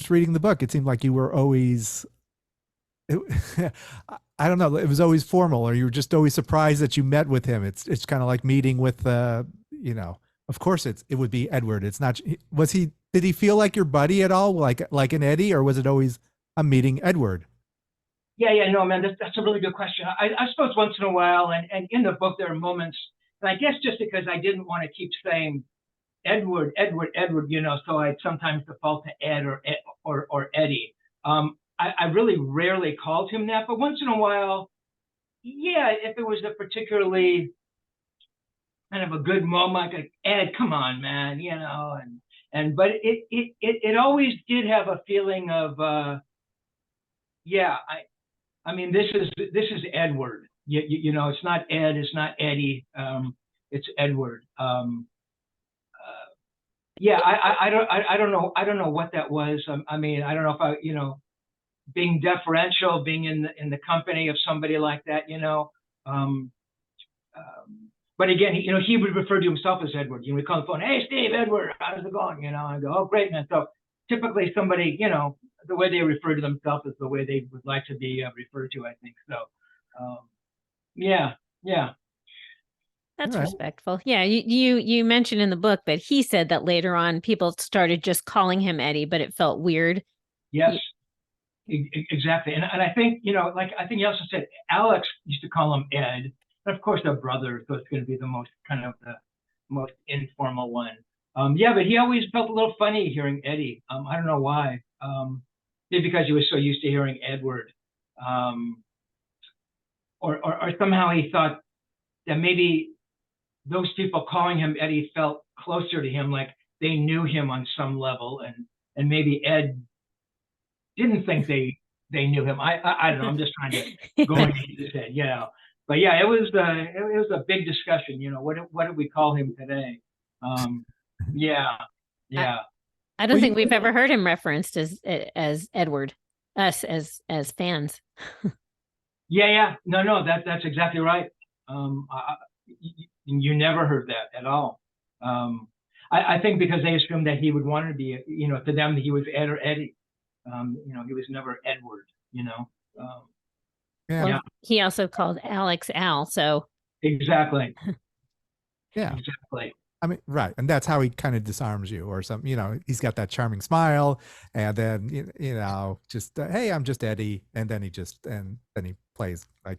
just reading the book, it seemed like you were always, it, I don't know, it was always formal, or you were just always surprised that you met with him. It's kind of like meeting with, you know, of course it would be Edward. It's not, did he feel like your buddy at all? Like an Eddie, or was it always, I'm meeting Edward? Yeah, no, man, that's a really good question. I suppose once in a while, and in the book there are moments, and I guess just because I didn't want to keep saying Edward, Edward, Edward, so I'd sometimes default to Ed or Eddie. I really rarely called him that, but once in a while, yeah, if it was a particularly kind of a good moment, like Ed, come on, man, but it always did have a feeling of yeah, I mean, this is Edward. It's not Ed, it's not Eddie, it's Edward. Yeah, I don't know what that was. I mean, I don't know if being deferential, being in the company of somebody like that, Um, but again, he would refer to himself as Edward. We call the phone, hey, Steve, Edward, how's it going? I go, oh, great, man. So typically somebody, the way they refer to themselves is the way they would like to be referred to, I think. So, um, yeah, yeah. All That's right. respectful. Yeah, you mentioned in the book that he said that later on people started just calling him Eddie, but it felt weird. Yes, exactly. And I think, I think he also said Alex used to call him Ed. And of course, they're brothers, so it's going to be the most the most informal one. Yeah, but he always felt a little funny hearing Eddie. I don't know why. Maybe because he was so used to hearing Edward. Or somehow he thought that maybe those people calling him Eddie felt closer to him, like they knew him on some level, and maybe Ed didn't think they knew him. I don't know. I'm just trying to go into his head, But yeah, it was a big discussion. What did we call him today? Yeah, yeah. I don't think we've ever heard him referenced as Edward, us as fans. Yeah. No, that's exactly right. You never heard that at all. I think because they assumed that he would want to be, to them he was Ed or Eddie. He was never Edward. Yeah. Well, he also called Alex Al, so exactly. Yeah, exactly. I mean, right, and that's how he kind of disarms you, or something. He's got that charming smile, and then just hey, I'm just Eddie, and then he plays like